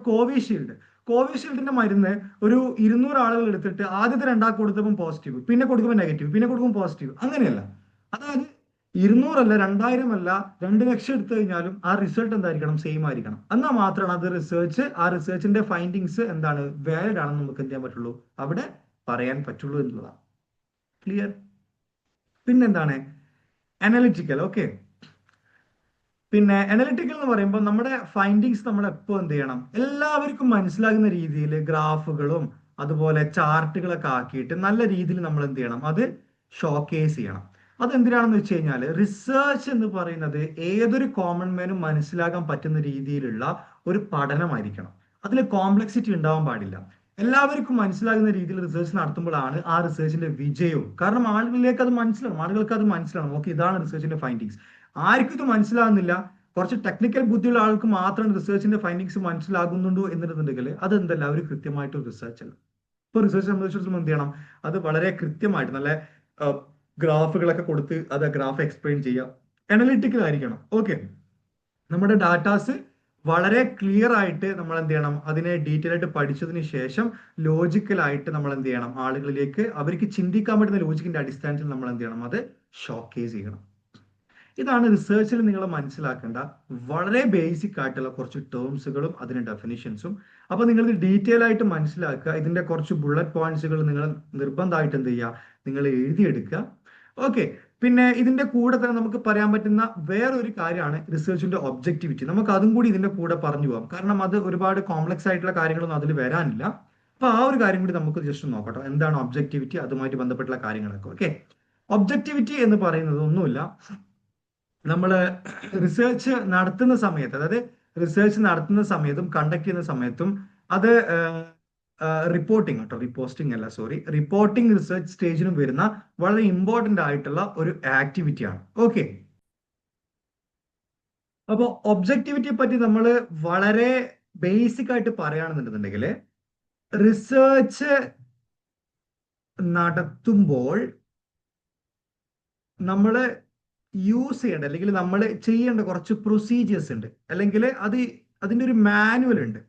കോവിഷീൽഡിന്റെ മരുന്ന് ഒരു 200 ആളുകൾ എടുത്തിട്ട് ആദ്യത്തെ രണ്ടാൾക്ക് കൊടുത്തപ്പോൾ പോസിറ്റീവ്, പിന്നെ കൊടുക്കുമ്പോൾ നെഗറ്റീവ്, പിന്നെ കൊടുക്കുമ്പോൾ പോസിറ്റീവ്, അങ്ങനെയല്ല. അതായത് 200 അല്ല, 2000 അല്ല, 2 ലക്ഷം എടുത്തു കഴിഞ്ഞാലും ആ റിസൾട്ട് എന്തായിരിക്കണം? സെയിം ആയിരിക്കണം. എന്നാൽ മാത്രമാണ് അത് ആ റിസർച്ചിന്റെ ഫൈൻഡിങ്സ് എന്താണ്, വാലിഡ് ആണെന്ന് നമുക്ക് എന്ത് ചെയ്യാൻ പറ്റുള്ളൂ, അവിടെ പറയാൻ പറ്റുള്ളൂ എന്നുള്ളതാണ്. ക്ലിയർ? പിന്നെന്താണ് അനലിറ്റിക്കൽ? ഓക്കെ, പിന്നെ അനലിറ്റിക്കൽ എന്ന് പറയുമ്പോൾ നമ്മുടെ ഫൈൻഡിങ്സ് നമ്മൾ എപ്പോൾ എന്ത് ചെയ്യണം, എല്ലാവർക്കും മനസ്സിലാകുന്ന രീതിയിൽ ഗ്രാഫുകളും അതുപോലെ ചാർട്ടുകളൊക്കെ ആക്കിയിട്ട് നല്ല രീതിയിൽ നമ്മൾ എന്ത് ചെയ്യണം, അത് ഷോക്കേസ് ചെയ്യണം. അതെന്തിനാണെന്ന് വെച്ച് കഴിഞ്ഞാൽ റിസർച്ച് എന്ന് പറയുന്നത് ഏതൊരു കോമൺ മാനും മനസ്സിലാക്കാൻ പറ്റുന്ന രീതിയിലുള്ള ഒരു പഠനമായിരിക്കണം. അതിൽ കോംപ്ലക്സിറ്റി ഉണ്ടാവാൻ പാടില്ല. എല്ലാവർക്കും മനസ്സിലാകുന്ന രീതിയിൽ റിസർച്ച് നടത്തുമ്പോഴാണ് ആ റിസർച്ചിന്റെ വിജയവും. കാരണം ആളുകളിലേക്ക് അത് മനസ്സിലാവും, ആളുകൾക്ക് അത് മനസ്സിലാവും, ഓക്കെ ഇതാണ് റിസർച്ചിന്റെ ഫൈൻഡിങ്സ്. ആർക്കും ഇത് മനസ്സിലാകുന്നില്ല, കുറച്ച് ടെക്നിക്കൽ ബുദ്ധിയുള്ള ആൾക്ക് മാത്രം റിസർച്ചിന്റെ ഫൈൻഡിങ്സ് മനസ്സിലാകുന്നുണ്ടോ എന്നുണ്ടെങ്കിൽ അതെന്തല്ല, അവർ കൃത്യമായിട്ട് റിസർച്ച് അല്ല. ഇപ്പൊ റിസർച്ച് സംബന്ധിച്ചിടത്തോളം എന്ത് ചെയ്യണം, അത് വളരെ കൃത്യമായിട്ട് നല്ല ഗ്രാഫുകളൊക്കെ കൊടുത്ത് അത് ഗ്രാഫ് എക്സ്പ്ലെയിൻ ചെയ്യുക, അനലിറ്റിക്കൽ ആയിരിക്കണം. ഓക്കെ, നമ്മുടെ ഡാറ്റാസ് വളരെ ക്ലിയർ ആയിട്ട് നമ്മൾ എന്ത് ചെയ്യണം, അതിനെ ഡീറ്റെയിൽ ആയിട്ട് പഠിച്ചതിന് ശേഷം ലോജിക്കലായിട്ട് നമ്മൾ എന്ത് ചെയ്യണം, ആളുകളിലേക്ക് അവർക്ക് ചിന്തിക്കാൻ പറ്റുന്ന ലോജിക്കിന്റെ അടിസ്ഥാനത്തിൽ നമ്മൾ എന്ത് ചെയ്യണം, അത് ഷോക്കേസ് ചെയ്യണം. ഇതാണ് റിസർച്ചിൽ നിങ്ങൾ മനസ്സിലാക്കേണ്ട വളരെ ബേസിക് ആയിട്ടുള്ള കുറച്ച് ടേംസുകളും അതിന്റെ ഡെഫിനിഷൻസും. അപ്പൊ നിങ്ങൾ ഇത് ഡീറ്റെയിൽ ആയിട്ട് മനസ്സിലാക്കുക. ഇതിന്റെ കുറച്ച് ബുള്ളറ്റ് പോയിന്റ്സുകൾ നിങ്ങൾ നിർബന്ധമായിട്ട് എന്ത് ചെയ്യുക, നിങ്ങൾ എഴുതിയെടുക്കുക. ഓക്കെ, പിന്നെ ഇതിന്റെ കൂടെ തന്നെ നമുക്ക് പറയാൻ പറ്റുന്ന വേറൊരു കാര്യമാണ് റിസർച്ചിന്റെ ഒബ്ജക്ടിവിറ്റി. നമുക്ക് അതും കൂടി ഇതിന്റെ കൂടെ പറഞ്ഞു പോകാം, കാരണം അത് ഒരുപാട് കോംപ്ലക്സ് ആയിട്ടുള്ള കാര്യങ്ങളൊന്നും അതിൽ വരാനില്ല. അപ്പൊ ആ ഒരു കാര്യം കൂടി നമുക്ക് ജസ്റ്റ് നോക്കട്ടോ, എന്താണ് ഒബ്ജക്ടിവിറ്റി, അതുമായിട്ട് ബന്ധപ്പെട്ടുള്ള കാര്യങ്ങളൊക്കെ. ഓക്കെ, ഒബ്ജക്ടിവിറ്റി എന്ന് പറയുന്നത് ഒന്നുമില്ല, നമ്മൾ റിസർച്ച് നടത്തുന്ന സമയത്ത്, അതായത് റിസർച്ച് നടത്തുന്ന സമയത്തും കണ്ടക്ട് ചെയ്യുന്ന സമയത്തും അത് റിപ്പോർട്ടിംഗ് കേട്ടോ, റിപ്പോസ്റ്റിംഗ് അല്ല, സോറി, റിപ്പോർട്ടിംഗ് റിസർച്ച് സ്റ്റേജിനും വരുന്ന വളരെ ഇമ്പോർട്ടന്റ് ആയിട്ടുള്ള ഒരു ആക്ടിവിറ്റി ആണ്. ഓക്കെ, അപ്പോൾ ഒബ്ജക്ടിവിറ്റിയെ പറ്റി നമ്മൾ വളരെ ബേസിക് ആയിട്ട് പറയുകയാണെന്നുണ്ടെങ്കിൽ റിസർച്ച് നടത്തുമ്പോൾ നമ്മൾ യൂസ് ചെയ്യേണ്ട അല്ലെങ്കിൽ നമ്മൾ ചെയ്യേണ്ട കുറച്ച് പ്രൊസീജിയേഴ്സ് ഉണ്ട്, അല്ലെങ്കിൽ അതിന്റെ ഒരു മാനുവൽ ഉണ്ട്.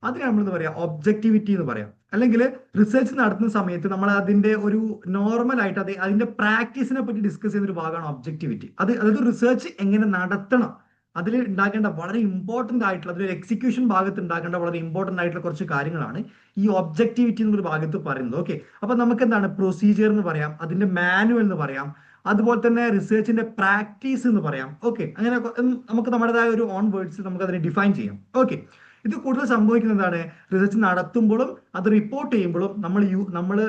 അതിന് നമ്മൾ എന്താ പറയാ, ഒബ്ജക്ടിവിറ്റി എന്ന് പറയാം. അല്ലെങ്കിൽ റിസർച്ച് നടത്തുന്ന സമയത്ത് നമ്മൾ അതിന്റെ ഒരു നോർമൽ ആയിട്ട് അതിന്റെ പ്രാക്ടീസിനെ പറ്റി ഡിസ്കസ് ചെയ്യുന്ന ഒരു ഭാഗമാണ് ഒബ്ജക്ടിവിറ്റി. അതായത് റിസർച്ച് എങ്ങനെ നടത്തണം, അതിൽ ഉണ്ടാക്കേണ്ട വളരെ ഇമ്പോർട്ടന്റ് ആയിട്ടുള്ള, അതിൽ എക്സിക്യൂഷൻ ഭാഗത്ത് ഉണ്ടാക്കേണ്ട വളരെ ഇമ്പോർട്ടന്റ് ആയിട്ടുള്ള കുറച്ച് കാര്യങ്ങളാണ് ഈ ഒബ്ജക്ടിവിറ്റി എന്നൊരു ഭാഗത്ത് പറയുന്നത്. ഓക്കെ, അപ്പൊ നമുക്ക് എന്താണ് പ്രൊസീജിയർ എന്ന് പറയാം, അതിന്റെ മാനുവൽ എന്ന് പറയാം, അതുപോലെ തന്നെ റിസർച്ചിന്റെ പ്രാക്ടീസ് എന്ന് പറയാം. ഓക്കെ, അങ്ങനെ നമുക്ക് നമ്മുടേതായ ഒരു ഓൺ വേർഡ്സ് നമുക്ക് അതിനെ ഡിഫൈൻ ചെയ്യാം. ഓക്കെ, ഇത് കൂടുതൽ സംഭവിക്കുന്നതാണ് റിസർച്ച് നടത്തുമ്പോഴും അത് റിപ്പോർട്ട് ചെയ്യുമ്പോഴും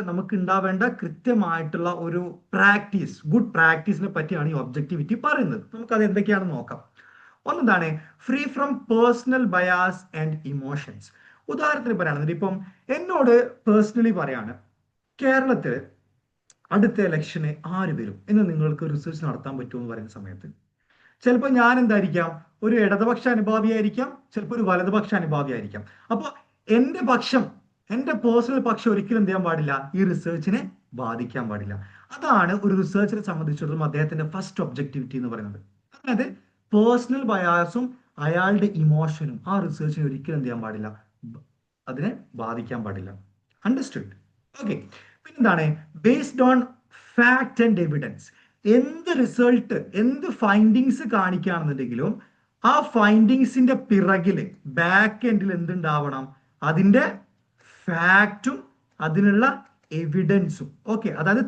നമുക്ക് ഉണ്ടാവേണ്ട കൃത്യമായിട്ടുള്ള ഒരു പ്രാക്ടീസ്, ഗുഡ് പ്രാക്ടീസിനെ പറ്റിയാണ് ഈ ഒബ്ജക്ടിവിറ്റി പറയുന്നത്. നമുക്ക് അത് എന്തൊക്കെയാണെന്ന് നോക്കാം. ഒന്നെന്താണ്, free from personal bias and emotions. ഉദാഹരണത്തിന് പറയുകയാണെങ്കിൽ ഇപ്പം എന്നോട് പേഴ്സണലി പറയാണ്, കേരളത്തിൽ അടുത്ത ഇലക്ഷന് ആര് വരും എന്ന് നിങ്ങൾക്ക് റിസർച്ച് നടത്താൻ പറ്റുമെന്ന് പറയുന്ന സമയത്ത് ചിലപ്പോൾ ഞാൻ എന്തായിരിക്കാം, ഒരു ഇടതുപക്ഷ അനുഭാവിയായിരിക്കാം, ചിലപ്പോൾ ഒരു വലതുപക്ഷ അനുഭാവിയായിരിക്കാം. അപ്പോൾ എന്റെ പേഴ്സണൽ പക്ഷം ഒരിക്കലും എന്ത് ചെയ്യാൻ പാടില്ല, ഈ റിസർച്ചിനെ ബാധിക്കാൻ പാടില്ല. അതാണ് ഒരു റിസർച്ചിനെ സംബന്ധിച്ചിടത്തോളം അദ്ദേഹത്തിന്റെ ഫസ്റ്റ് ഒബ്ജക്ടിവിറ്റി എന്ന് പറയുന്നത്. അതായത് പേഴ്സണൽ ബയാസും അയാളുടെ ഇമോഷനും ആ റിസർച്ചിനെ ഒരിക്കലും എന്ത് ചെയ്യാൻ പാടില്ല, അതിനെ ബാധിക്കാൻ പാടില്ല. അണ്ടർസ്റ്റുഡ്? ഓക്കെ, പിന്നെന്താണ്, based on fact and evidence. എന്ത് റിസൾട്ട്, എന്ത് ഫൈൻഡിങ്സ് കാണിക്കുകയാണെന്നുണ്ടെങ്കിലും ആ ഫൈൻഡിങ്സിന്റെ പിറകില് ബാക്ക് എൻഡിൽ എന്തുണ്ടാവണം, അതിന്റെ ഫാക്റ്റും അതിനുള്ള എവിഡൻസും. ഓക്കെ, അതായത്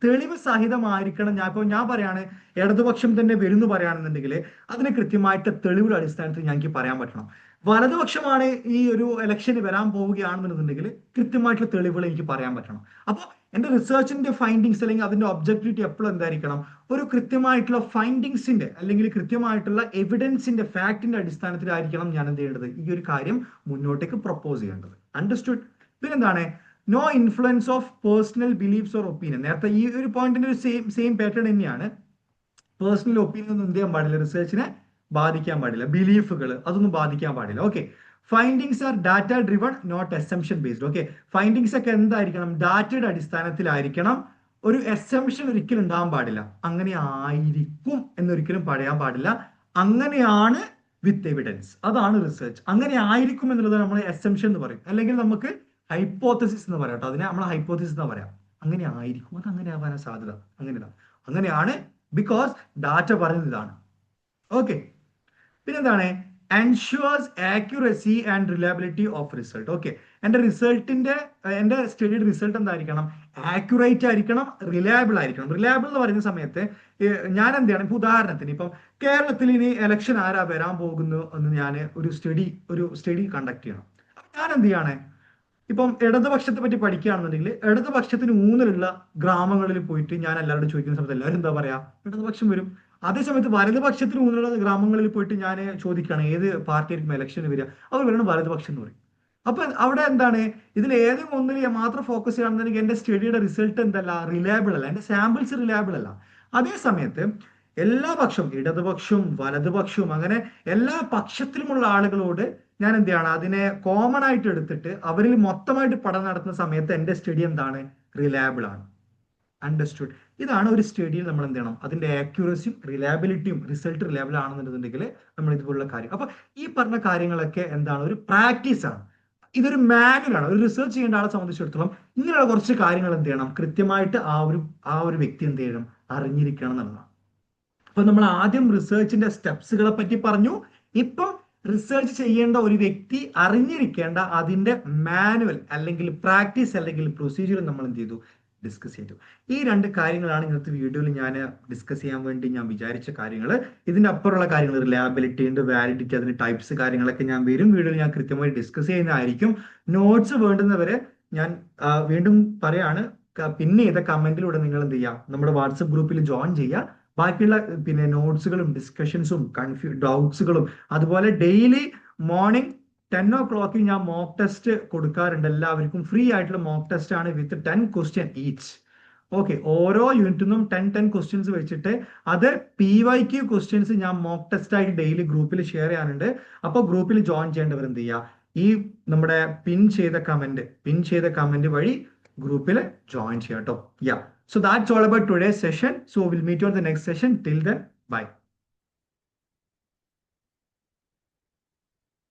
തെളിവ് സഹിതമായിരിക്കണം. ഞാൻ പറയാണ് ഇടതുപക്ഷം തന്നെ വരുന്നു പറയുകയാണെന്നുണ്ടെങ്കിൽ അതിന് കൃത്യമായിട്ട് തെളിവുകളുടെ അടിസ്ഥാനത്തിൽ ഞങ്ങൾക്ക് പറയാൻ പറ്റണം. വലതുപക്ഷമാണ് ഈ ഒരു ഇലക്ഷന് വരാൻ പോവുകയാണെന്നുണ്ടെങ്കിൽ കൃത്യമായിട്ടുള്ള തെളിവുകൾ എനിക്ക് പറയാൻ പറ്റണം. അപ്പോൾ എന്റെ റിസർച്ചിന്റെ ഫൈൻഡിങ്സ് അല്ലെങ്കിൽ അതിന്റെ ഒബ്ജക്ടിവിറ്റി എപ്പോഴും എന്തായിരിക്കണം, ഒരു കൃത്യമായിട്ടുള്ള ഫൈൻഡിങ്സിന്റെ അല്ലെങ്കിൽ കൃത്യമായിട്ടുള്ള എവിഡൻസിന്റെ ഫാക്ടിന്റെ അടിസ്ഥാനത്തിലായിരിക്കണം ഞാൻ എന്ത് ചെയ്യേണ്ടത്, ഈ ഒരു കാര്യം മുന്നോട്ടേക്ക് പ്രൊപ്പോസ് ചെയ്യേണ്ടത്. അണ്ടർസ്റ്റുഡ്? പിന്നെന്താണ്, no influence of personal beliefs or opinion. നേരത്തെ ഈ ഒരു പോയിന്റിന്റെ ഒരു സെയിം പാറ്റേൺ തന്നെയാണ്. പേഴ്സണൽ ഒപ്പീനിയൻ ഒന്നും എന്ത് ചെയ്യാൻ പാടില്ല, റിസർച്ചിനെ ബാധിക്കാൻ പാടില്ല. ബിലീഫുകൾ അതൊന്നും ബാധിക്കാൻ പാടില്ല. Okay, findings are data driven not assumption based. Okay, findings ഒക്കെ എന്തായിരിക്കണം, ഡാറ്റയുടെ അടിസ്ഥാനത്തിലായിരിക്കണം. ഒരു എസംഷൻ ഒരിക്കലും ഉണ്ടാകാൻ പാടില്ല. അങ്ങനെ ആയിരിക്കും എന്നൊരിക്കലും പറയാൻ പാടില്ല. അങ്ങനെയാണ് വിത്ത് എവിഡൻസ്, അതാണ് റിസർച്ച്. അങ്ങനെ ആയിരിക്കും എന്നുള്ളത് നമ്മൾ എസംഷൻ എന്ന് പറയും, അല്ലെങ്കിൽ നമുക്ക് ഹൈപ്പോത്തസിസ് എന്ന് പറയാം കേട്ടോ. അതിനെ നമ്മൾ ഹൈപ്പോത്തസിസ് എന്ന് പറയാം. അങ്ങനെ ആയിരിക്കും, അത് അങ്ങനെ ആവാനാ സാധ്യത, അങ്ങനെയാണ് ബിക്കോസ് ഡാറ്റ പറയുന്നത് ഇതാണ്. ഓക്കെ, പിന്നെന്താണ്, ensures accuracy and reliability of result. Okay, എന്റെ സ്റ്റഡിയുടെ റിസൾട്ട് എന്തായിരിക്കണം, ആക്യുറേറ്റ് ആയിരിക്കണം, റിലയബിൾ ആയിരിക്കണം. റിലയബിൾ എന്ന് പറയുന്ന സമയത്ത് ഞാൻ എന്ത് ചെയ്യണം, ഇപ്പൊ ഉദാഹരണത്തിന് ഇപ്പം കേരളത്തിൽ ഇനി ഇലക്ഷൻ ആരാ വരാൻ പോകുന്നു എന്ന് ഞാൻ ഒരു സ്റ്റഡി കണ്ടക്ട് ചെയ്യണം. ഞാൻ എന്ത് ചെയ്യാണ്, ഇപ്പം ഇടതുപക്ഷത്തെ പറ്റി പഠിക്കുകയാണെന്നുണ്ടെങ്കിൽ ഇടതുപക്ഷത്തിന് ഊന്നലുള്ള ഗ്രാമങ്ങളിൽ പോയിട്ട് ഞാൻ എല്ലാവരോടും ചോദിക്കുന്ന സമയത്ത് എല്ലാവരും എന്താ പറയാ, ഇടതുപക്ഷം വരും. അതേസമയത്ത് വലതുപക്ഷത്തിന് ഊന്നലുള്ള ഗ്രാമങ്ങളിൽ പോയിട്ട് ഞാൻ ചോദിക്കുകയാണ് ഏത് പാർട്ടിയായിരിക്കും ഇലക്ഷന് വരിക, അവർ പറയുന്നത് വലതുപക്ഷം എന്ന് പറയും. അപ്പൊ അവിടെ എന്താണ്, ഇതിൽ ഏതെങ്കിലും ഒന്നിൽ മാത്രം ഫോക്കസ് ചെയ്യുകയാണെന്നുണ്ടെങ്കിൽ എന്റെ സ്റ്റഡിയുടെ റിസൾട്ട് എന്തല്ല, റിലയബിൾ അല്ല, എന്റെ സാമ്പിൾസ് റിലയബിൾ അല്ല. അതേ സമയത്ത് എല്ലാ പക്ഷവും, ഇടതുപക്ഷവും വലതുപക്ഷവും, അങ്ങനെ എല്ലാ പക്ഷത്തിലുമുള്ള ആളുകളോട് ഞാൻ എന്ത് ചെയ്യണം, അതിനെ കോമൺ ആയിട്ട് എടുത്തിട്ട് അവരിൽ മൊത്തമായിട്ട് പഠനം നടത്തുന്ന സമയത്ത് എന്റെ സ്റ്റഡി എന്താണ്, റിലയബിൾ ആണ്. അണ്ടർസ്റ്റുഡ്? ഇതാണ് ഒരു സ്റ്റഡിയിൽ നമ്മൾ എന്ത് ചെയ്യണം, അതിന്റെ ആക്യുറസിയും റിലയബിലിറ്റിയും, റിസൾട്ട് റിലയബിൾ ആണെന്നുണ്ടെങ്കിൽ നമ്മൾ ഇതുപോലുള്ള കാര്യം. അപ്പൊ ഈ പറഞ്ഞ കാര്യങ്ങളൊക്കെ എന്താണ്, ഒരു പ്രാക്ടീസ് ആണ്. ഇതൊരു മാനുവൽ ആണ്. ഒരു റിസർച്ച് ചെയ്യേണ്ട ആളെ സംബന്ധിച്ചിടത്തോളം ഇങ്ങനെയുള്ള കുറച്ച് കാര്യങ്ങൾ എന്ത് ചെയ്യണം, കൃത്യമായിട്ട് ആ ഒരു വ്യക്തി എന്ത് ചെയ്യണം, അറിഞ്ഞിരിക്കണം എന്നുള്ളതാണ്. അപ്പൊ നമ്മൾ ആദ്യം റിസർച്ചിന്റെ സ്റ്റെപ്സുകളെ പറ്റി പറഞ്ഞു. ഇപ്പം റിസർച്ച് ചെയ്യേണ്ട ഒരു വ്യക്തി അറിഞ്ഞിരിക്കേണ്ട അതിന്റെ മാനുവൽ അല്ലെങ്കിൽ പ്രാക്ടീസ് അല്ലെങ്കിൽ പ്രൊസീജിയർ നമ്മൾ എന്ത് ചെയ്തു, ഡിസ്കസ് ചെയ്തു. ഈ രണ്ട് കാര്യങ്ങളാണ് ഇന്നത്തെ വീഡിയോയിൽ ഞാൻ ഡിസ്കസ് ചെയ്യാൻ വേണ്ടി ഞാൻ വിചാരിച്ച കാര്യങ്ങൾ. ഇതിന്റെ അപ്പുറമുള്ള കാര്യങ്ങൾ, റിലയബിലിറ്റി ഉണ്ട്, വാലിഡിറ്റി, അതിന്റെ ടൈപ്സ്, കാര്യങ്ങളൊക്കെ ഞാൻ വരും വീഡിയോയിൽ ഞാൻ കൃത്യമായി ഡിസ്കസ് ചെയ്യുന്നതായിരിക്കും. നോട്ട്സ് വേണ്ടുന്നവരെ ഞാൻ വീണ്ടും പറയാണ്, പിന്നെ ചെയ്ത കമന്റിലൂടെ നിങ്ങൾ എന്ത് ചെയ്യുക, നമ്മുടെ വാട്സപ്പ് ഗ്രൂപ്പിൽ ജോയിൻ ചെയ്യുക. ബാക്കിയുള്ള പിന്നെ നോട്ട്സുകളും ഡിസ്കഷൻസും ഡൗട്ട്സുകളും അതുപോലെ ഡെയിലി മോർണിംഗ് 10 o'clock ഞാൻ മോക്ക് ടെസ്റ്റ് കൊടുക്കാറുണ്ട്. എല്ലാവർക്കും ഫ്രീ ആയിട്ടുള്ള മോക്ക് ടെസ്റ്റ് ആണ് വിത്ത് 10 ക്വസ്റ്റ്യൻ ഈച്ച്. ഓക്കെ, ഓരോ യൂണിറ്റിൽ നിന്നും 10 ക്വസ്റ്റ്യൻസ് വെച്ചിട്ട് അത് PYQ ക്വസ്റ്റ്യൻസ് ഞാൻ മോക്ക് ടെസ്റ്റ് ആയിട്ട് ഡെയിലി ഗ്രൂപ്പിൽ ഷെയർ ചെയ്യാനുണ്ട്. അപ്പോൾ ഗ്രൂപ്പിൽ ജോയിൻ ചെയ്യേണ്ടവർ എന്ത് ചെയ്യുക, ഈ നമ്മുടെ പിൻ ചെയ്ത കമന്റ് വഴി ഗ്രൂപ്പിൽ ജോയിൻ ചെയ്യാം കേട്ടോ. യാ, so that's all about today's session. So we'll meet you on the next session. Till then, bye.